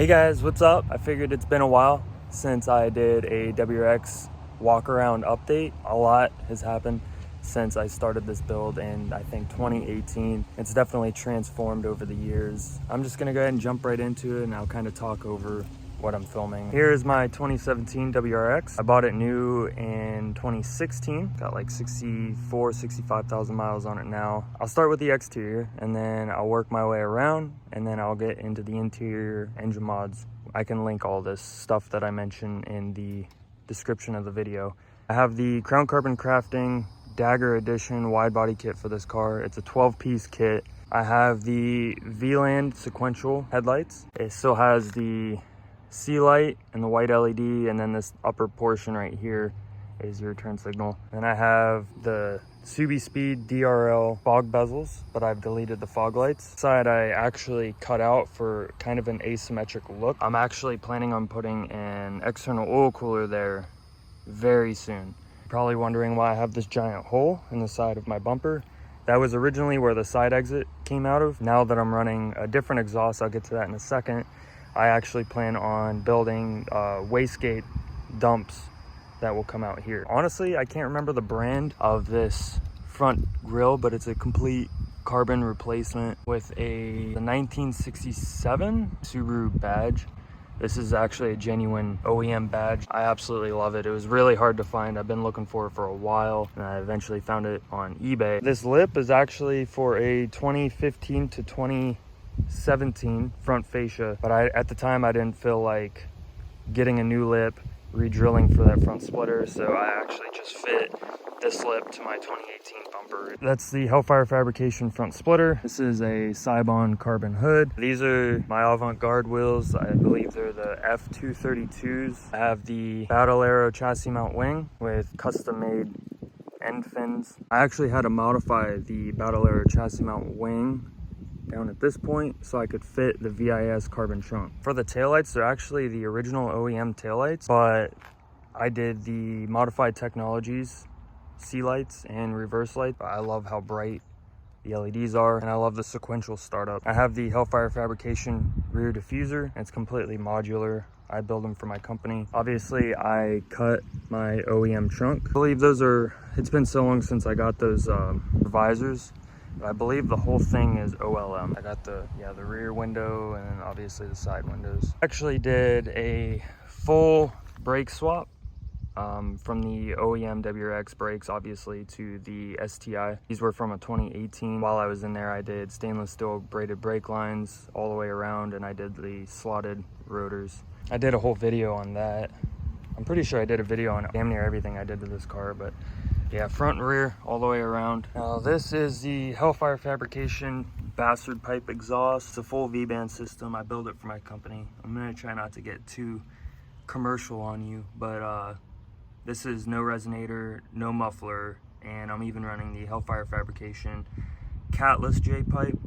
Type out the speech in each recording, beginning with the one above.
Hey guys, what's up? I figured it's been a while since I did a WRX Walkaround update. A lot has happened since I started this build in, I think, 2018. It's definitely transformed over the years. I'm just gonna go ahead and jump right into it and I'll kind of talk over what I'm filming. Here's my 2017 WRX. I bought it new in 2016. Got like 65,000 miles on it now. I'll start with the exterior and then I'll work my way around and then I'll get into the interior engine mods. I can link all this stuff that I mentioned in the description of the video. I have the Crown Carbon Crafting Dagger Edition wide body kit for this car. It's a 12-piece kit. I have the Vlands sequential headlights. It still has the C light and the white LED, and then this upper portion right here is your turn signal. And I have the Subispeed DRL Fog Bezels, but I've deleted the fog lights. Side I actually cut out for kind of an asymmetric look. I'm actually planning on putting an external oil cooler there very soon. Probably wondering why I have this giant hole in the side of my bumper. That was originally where the side exit came out of. Now that I'm running a different exhaust, I'll get to that in a second, I actually plan on building Wastegate dumps that will come out here. Honestly, I can't remember the brand of this front grille, but it's a complete carbon replacement with a 1967 Subaru Badge. This is actually a genuine OEM badge. I absolutely love it. It was really hard to find. I've been looking for it for a while and I eventually found it on eBay. This lip is actually for a 2015 to 2017 front fascia, but at the time I didn't feel like getting a new lip, re-drilling for that front splitter, so I actually just fit this lip to my 2018 bumper. That's the Hellfire Fabrication front splitter. This is a Seibon carbon hood. These are my Avant Garde wheels. I believe they're the F232s. I have the Battle Aero chassis mount wing with custom made end fins. I actually had to modify the Battle Aero chassis mount wing down at this point so I could fit the VIS Carbon Trunk. For the taillights, they're actually the original OEM taillights, but I did the modified technologies C lights and reverse light. I love how bright the LEDs are and I love the sequential startup. I have the Hellfire Fabrication rear diffuser. It's completely modular. I build them for my company. Obviously, I cut my OEM trunk. I believe those are, it's been so long since I got those visors. I believe the whole thing is OLM. I got the rear window and then obviously the side windows. Actually did a full brake swap from the OEM WRX brakes, obviously, to the STI. These were from a 2018. While I was in there, I did stainless steel braided brake lines all the way around and I did the slotted rotors. I did a whole video on that. I'm pretty sure I did a video on damn near everything I did to this car, but yeah, front and rear all the way around. Now this is the Hellfire Fabrication bastard pipe exhaust. It's a full V-band system. I build it for my company. I'm gonna try not to get too commercial on you, but this is no resonator, no muffler, and I'm even running the Hellfire Fabrication catless J pipe,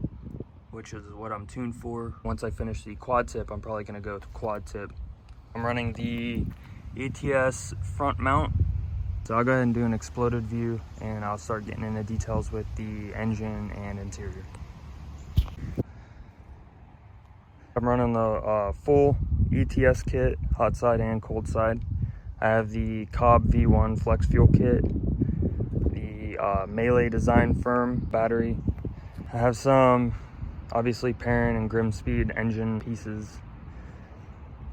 which is what I'm tuned for. Once I finish the quad tip, I'm probably gonna go to quad tip. I'm running the ETS front mount. So I'll go ahead and do an exploded view and I'll start getting into details with the engine and interior. I'm running the full ETS kit, hot side and cold side. I have the Cobb V1 flex fuel kit, the MeLe design firm battery. I have some, obviously, Perrin and Grimspeed engine pieces.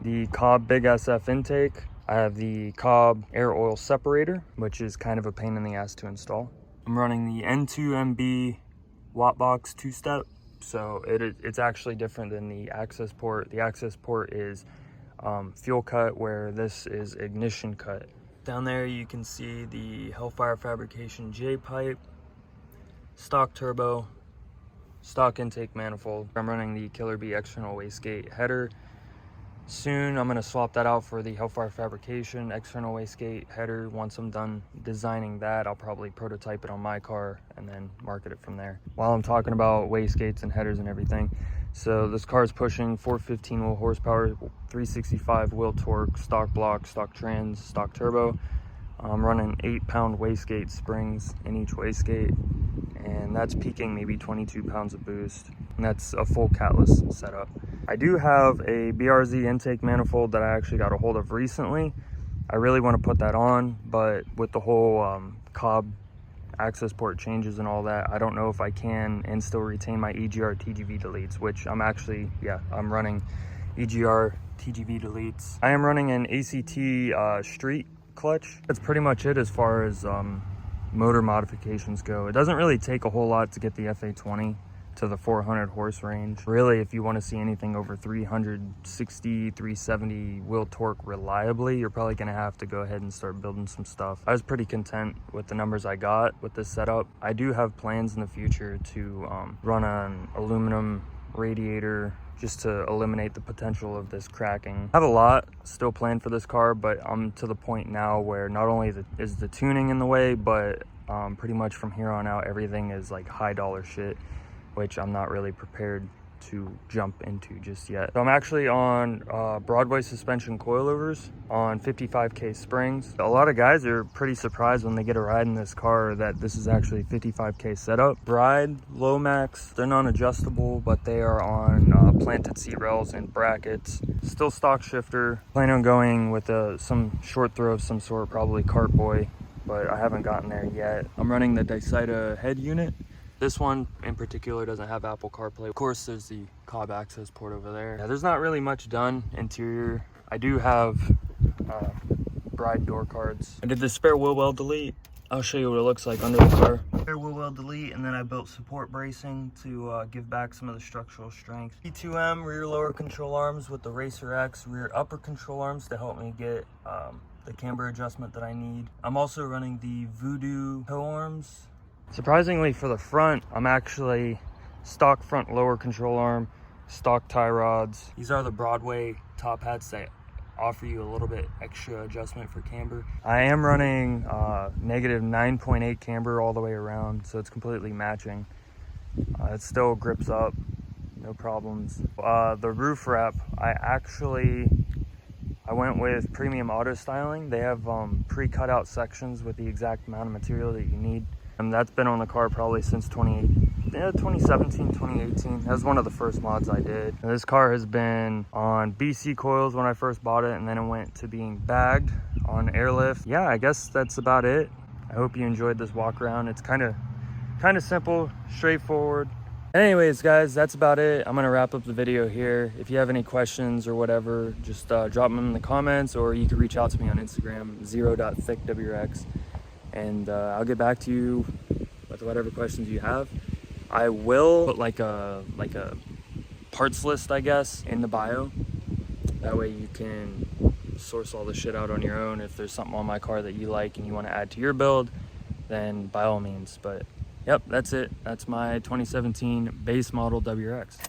The Cobb Big SF Intake. I have the Cobb air oil separator, which is kind of a pain in the ass to install. I'm running the N2MB WOT Box 2-step, so it's actually different than the Accessport. The Accessport is fuel cut, where this is ignition cut. Down there you can see the Hellfire Fabrication J pipe, stock turbo, stock intake manifold. I'm running the Killer B external wastegate header. Soon I'm going to swap that out for the Hellfire Fabrication external wastegate header. Once I'm done designing that, I'll probably prototype it on my car and then market it from there. While I'm talking about wastegates and headers and everything, so this car is pushing 415 wheel horsepower, 365 wheel torque, stock block, stock trans, stock turbo. I'm running 8-pound wastegate springs in each wastegate, and that's peaking maybe 22 pounds of boost, and that's a full catless setup. I do have a BRZ intake manifold that I actually got a hold of recently. I really want to put that on, but with the whole Cobb Accessport changes and all that, I don't know if I can and still retain my EGR TGV deletes, which I'm actually, I'm running EGR TGV deletes. I am running an ACT street clutch. That's pretty much it as far as motor modifications go. It doesn't really take a whole lot to get the FA20 to the 400 horse range. Really, if you want to see anything over 360, 370 wheel torque reliably, you're probably going to have to go ahead and start building some stuff. I was pretty content with the numbers I got with this setup. I do have plans in the future to run an aluminum radiator just to eliminate the potential of this cracking. I have a lot still planned for this car, but I'm to the point now where not only is the tuning in the way, but pretty much from here on out, everything is like high dollar shit, which I'm not really prepared to jump into just yet. So I'm actually on Broadway suspension coilovers on 55K springs. A lot of guys are pretty surprised when they get a ride in this car that this is actually 55K setup. Ride, low max, they're non-adjustable, but they are on planted seat rails and brackets. Still stock shifter. Plan on going with some short throw of some sort, probably cartboy, but I haven't gotten there yet. I'm running the Dasaita head unit. This one in particular doesn't have Apple CarPlay. Of course, there's the Cobb Accessport over there. Yeah, there's not really much done interior. I do have bride door cards. I did the spare wheel well delete. I'll show you what it looks like under the car. Spare wheel well delete, and then I built support bracing to give back some of the structural strength. N2MB rear lower control arms with the Racer X rear upper control arms to help me get the camber adjustment that I need. I'm also running the Voodoo toe arms. Surprisingly for the front, I'm actually stock front lower control arm, stock tie rods. These are the Broadway top hats that offer you a little bit extra adjustment for camber. I am running negative 9.8 camber all the way around, so it's completely matching. It still grips up, no problems. The roof wrap, I went with premium auto styling. They have pre-cut out sections with the exact amount of material that you need. And that's been on the car probably since 2017, 2018. That was one of the first mods I did. And this car has been on BC coils when I first bought it, and then it went to being bagged on airlift. Yeah, I guess that's about it. I hope you enjoyed this walk around. It's kind of simple, straightforward. Anyways, guys, that's about it. I'm gonna wrap up the video here. If you have any questions or whatever, just drop them in the comments, or you can reach out to me on Instagram, 0.thickWRX. And I'll get back to you with whatever questions you have. I will put like a parts list, I guess, in the bio. That way you can source all the shit out on your own. If there's something on my car that you like and you want to add to your build, then by all means. But yep, that's it. That's my 2017 base model WRX.